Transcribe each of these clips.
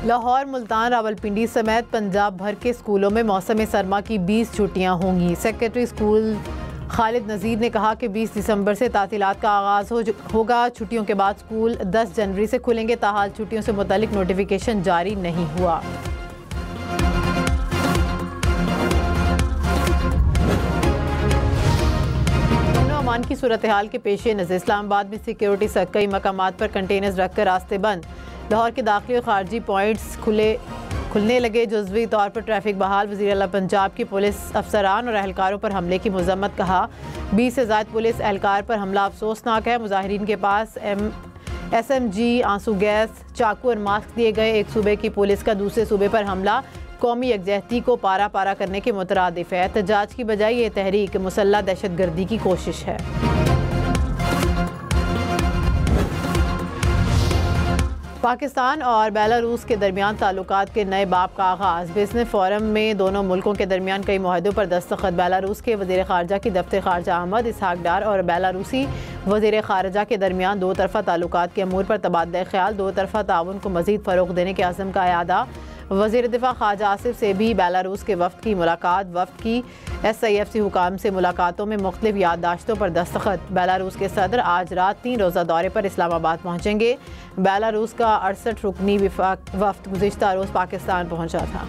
लाहौर, मुल्तान, रावलपिंडी समेत पंजाब भर के स्कूलों में मौसम सरमा की 20 छुट्टियां होंगी। सेक्रेटरी स्कूल खालिद नज़ीर ने कहा कि 20 दिसंबर से तातीलात का आगाज़ होगा। छुट्टियों के बाद स्कूल 10 जनवरी से खुलेंगे। ताहाल छुट्टियों से मुतालिक नोटिफिकेशन जारी नहीं हुआ। अमान की सूरत हाल के पेश नज़र इस्लामाबाद में सिक्योरिटी सहित कई मकामात पर कंटेनर्स रखकर रास्ते बंद। लाहौर के दाखिली और खारजी पॉइंट्स खुलने लगे। जुज़वी तौर पर ट्रैफिक बहाल। वज़ीर आला पंजाब की पुलिस अफसरान और एहलकारों पर हमले की मजम्मत। कहा 20 से ज़ायद पुलिस एहलकार पर हमला अफसोसनाक है। मुजाहिरीन के पास SMG, आंसू गैस, चाकू और मास्क दिए गए। एक सूबे की पुलिस का दूसरे सूबे पर हमला कौमी यकजहती को पारा पारा करने के मुतरादिफ है। एहतजाज की बजाय ये तहरीक मुसल्लह दहशतगर्दी की कोशिश है। पाकिस्तान और बेलारूस के दरमियान ताल्लुकात के नए बाब का आगाज़। बिजनेस फोरम में दोनों मुल्कों के दरमियान कई मुआहदों पर दस्तखत। बेलारूस के वज़ीर ख़ारजा की दफ्तर ख़ारजा अहमद इसहाक डार और बेलारूसी वज़ीर ख़ारजा के दरमियान दो तरफ़ा ताल्लुकात के अमूर पर तबादला ख्याल। दो तरफ़ा ताउन को मज़ीद फ़रोग़ देने के अज़्म का अयादा। वज़ीर दिफ़ा ख्वाजा आसिफ से भी बेलारूस के वफ़द की मुलाकात। वफ़द की SIFC हुकाम से मुलाकातों में मुख्तलिफ याददाश्तों पर दस्तखत। बेलारूस के सदर आज रात 3 रोज़ा दौरे पर इस्लामाबाद पहुँचेंगे। बेलारूस का 68 रुकनी वफ़द गुज़िश्ता रोज़ पाकिस्तान पहुँचा था।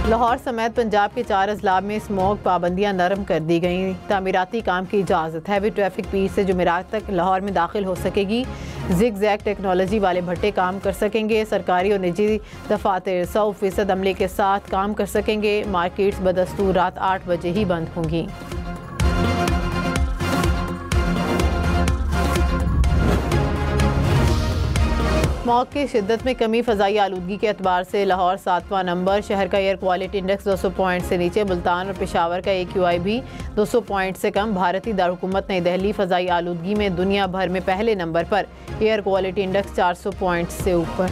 लाहौर समेत पंजाब के 4 अजला में स्मोक पाबंदियां नरम कर दी गई। तामीराती काम की इजाज़त। हैवी ट्रैफिक पीर से जुमेरात तक लाहौर में दाखिल हो सकेगी। जिग जैग टेक्नोलॉजी वाले भट्टे काम कर सकेंगे। सरकारी और निजी दफातर 100% अमले के साथ काम कर सकेंगे। मार्केट्स बदस्तूर रात 8 बजे ही बंद होंगी। स्मॉग की शिद्दत में कमी। फ़ज़ाई आलूदगी के एतबार से लाहौर 7वां नंबर। शहर का एयर क्वालिटी इंडेक्स 200 पॉइंट से नीचे। मुल्तान और पेशावर का AQI भी 200 पॉइंट से कम। भारतीय दारुल-हुकूमत नई दिल्ली फ़ज़ाई आलूदगी में दुनिया भर में पहले नंबर पर। एयर क्वालिटी इंडेक्स 400 पॉइंट से ऊपर।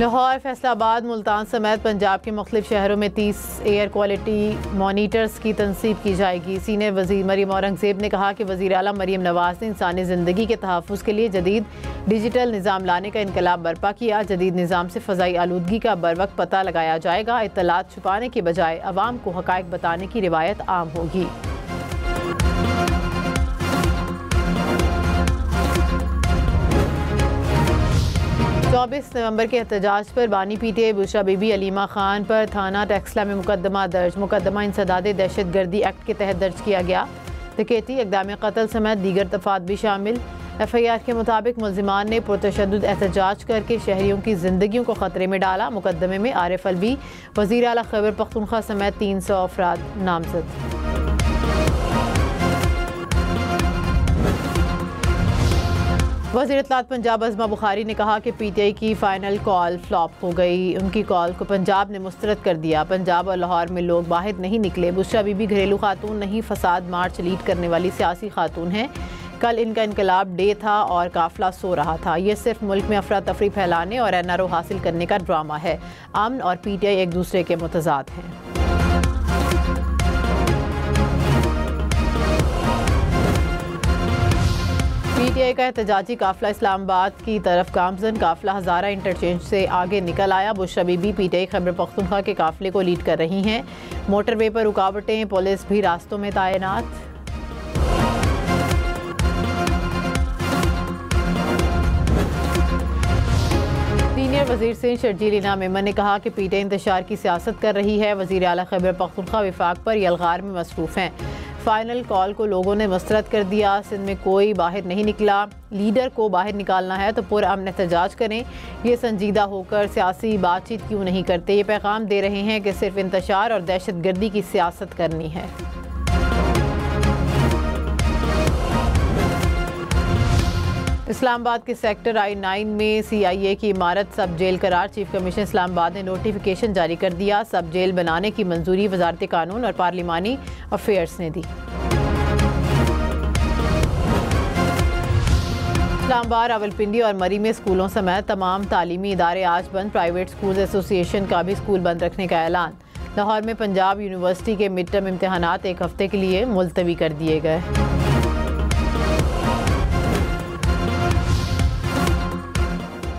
लाहौर, फैसलाबाद, मुल्तान समेत पंजाब के मुख्तलिफ शहरों में 30 एयर क्वालिटी मॉनिटर्स की तनसीब की जाएगी। सीनियर वज़ीर मरीम औरंगज़ेब ने कहा कि वज़ीर आला मरीम नवाज़ ने इंसानी ज़िंदगी के तहफ़्फ़ुज़ के लिए जदीद डिजिटल निज़ाम लाने का इनकलाब बर्पा किया। जदीद निज़ाम से फ़ज़ाई आलूदगी का बर वक्त पता लगाया जाएगा। इत्तलात छुपाने के बजाय अवाम को हक़ाइक़ बताने की रिवायत आम होगी। 24 नवंबर के एहतजाज पर बानी PTI बुशरा बीबी अलीमा खान पर थाना टेक्सला में मुकदमा दर्ज। मुकदमा इंसदाद दहशतगर्दी एक्ट के तहत दर्ज किया गया। डकैती, इक़दाम कत्ल समेत दीगर दफ़ात भी शामिल। FIR के मुताबिक मुल्ज़िमान ने पुरतशद्दुद एहतजाज करके शहरियों की ज़िंदगियों को ख़तरे में डाला। मुकदमे में आरिफ अलवी, वज़ीर आला खैबर पख्तूनख्वा समेत 300 अफराद नामज़द। वज़ीर इत्तलात पंजाब अज़मा बुखारी ने कहा कि PTI की फ़ाइनल कॉल फ्लॉप हो गई। उनकी कॉल को पंजाब ने मुस्तरद कर दिया। पंजाब और लाहौर में लोग बाहर नहीं निकले। बुशरा बीबी घरेलू खातून नहीं, फसाद मार्च लीड करने वाली सियासी खातून हैं। कल इनका इनकलाब डे था और काफिला सो रहा था। ये सिर्फ मुल्क में अफरा तफरी फैलाने और NRO हासिल करने का ड्रामा है। अमन और PTI एक दूसरे के मुतज़ाद हैं। PTI का एहतजाजी काफिला इस्लामाबाद की तरफ गामजन। काफिला हज़ारा इंटरचेंज से आगे निकल आया। बुशरा बीबी PTI खैबर पख्तूनख्वा के काफिले को लीड कर रही हैं। मोटरवे पर रुकावटें, पुलिस भी रास्तों में तैनात। सीनियर वज़ीर सिंध शर्जील इनाम मेमन ने कहा कि PTI इंतशार की सियासत कर रही है। वज़ीर आला खैबर पख्तूनख्वा विफाक पर यलगार में मसरूफ़ हैं। फ़ाइनल कॉल को लोगों ने मुस्तरद कर दिया। सिंध में कोई बाहर नहीं निकला। लीडर को बाहर निकालना है तो पुरअमन एहतजाज करें। ये संजीदा होकर सियासी बातचीत क्यों नहीं करते। ये पैगाम दे रहे हैं कि सिर्फ इंतशार और दहशतगर्दी की सियासत करनी है। इस्लामाबाद के सेक्टर I-9 में CIA की इमारत सब जेल करार। चीफ कमिश्नर इस्लामाबाद ने नोटिफिकेशन जारी कर दिया। सब जेल बनाने की मंजूरी वजारत कानून और पार्लिमानी अफेयर्स ने दी। इस्लामाबाद, रावलपिंडी और मरी में स्कूलों समेत तमाम तालीमी इदारे आज बंद। प्राइवेट स्कूल्स एसोसिएशन का भी स्कूल बंद रखने का ऐलान। लाहौर में पंजाब यूनिवर्सिटी के मिड टर्म इम्तहानात एक हफ्ते के लिए मुलतवी कर दिए गए।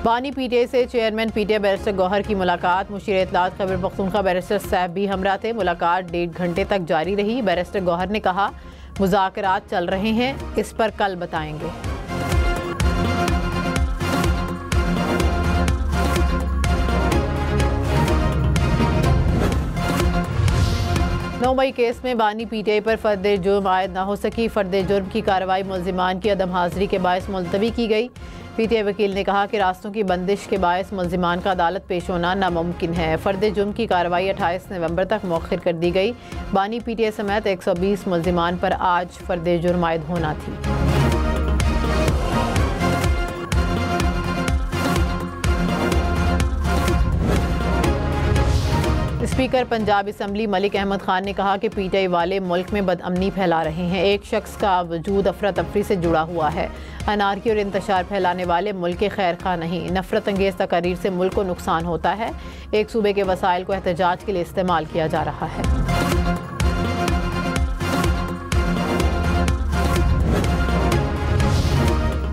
बानी पीटीआई से चेयरमैन पीटीआई बैरिस्टर गौहर की मुलाकात। मुशीर इत्तलात खैबर पख्तूनख्वा बैरिस्टर सैफ भी हमरा थे। मुलाकात 1.5 घंटे तक जारी रही। बैरिस्टर गौहर ने कहा मुज़ाकरात चल रहे हैं, इस पर कल बताएंगे। 9 मई केस में बानी पीटीआई पर फर्द जुर्म आयद न हो सकी। फर्द जुर्म की कार्रवाई मुल्जिमान की अदम हाजिरी के बायस मुलतवी की गई। पीटीआई वकील ने कहा कि रास्तों की बंदिश के बायस मुल्जिमान का अदालत पेश होना नामुमकिन है। फर्द जुर्म की कार्रवाई 28 नवंबर तक मौखिर कर दी गई। बानी पीटीआई समेत 120 मुल्जिमान पर आज फर्द जुर्म आयद होना थी। स्पीकर पंजाब असम्बली मलिक अहमद खान ने कहा कि पीटीआई वाले मुल्क में बदअमनी फैला रहे हैं। एक शख्स का वजूद अफरा तफरी से जुड़ा हुआ है। अनारकी और इंतशार फैलाने वाले मुल्क के खैर खा नहीं। नफरत अंगेज तकारीर से मुल्क को नुकसान होता है। एक सूबे के वसाइल को एहतजाज के लिए इस्तेमाल किया जा रहा है।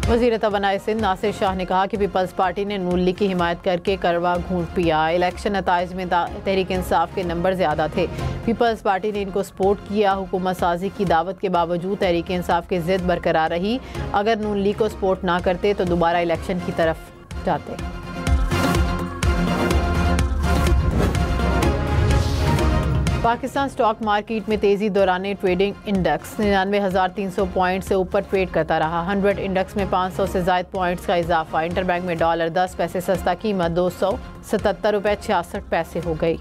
वज़ीर तवानाई सिंध नासिर शाह ने कहा कि पीपल्स पार्टी ने नून लीग की हिमायत करके करवा घूंट पिया। इलेक्शन नताइज में तहरीक इंसाफ के नंबर ज़्यादा थे। पीपल्स पार्टी ने इनको सपोर्ट किया। हुकूमत साजी की दावत के बावजूद तहरीक इंसाफ की ज़िद बरकरार रही। अगर नून लीग को सपोर्ट ना करते तो दोबारा इलेक्शन की तरफ जाते। पाकिस्तान स्टॉक मार्केट में तेज़ी दौरान ट्रेडिंग इंडेक्स 99,300 पॉइंट से ऊपर ट्रेड करता रहा। 100 इंडेक्स में 500 से ज़ायद पॉइंट्स का इजाफा। इंटरबैंक में $10 10 पैसे सस्ता, कीमत $277.66 हो गई।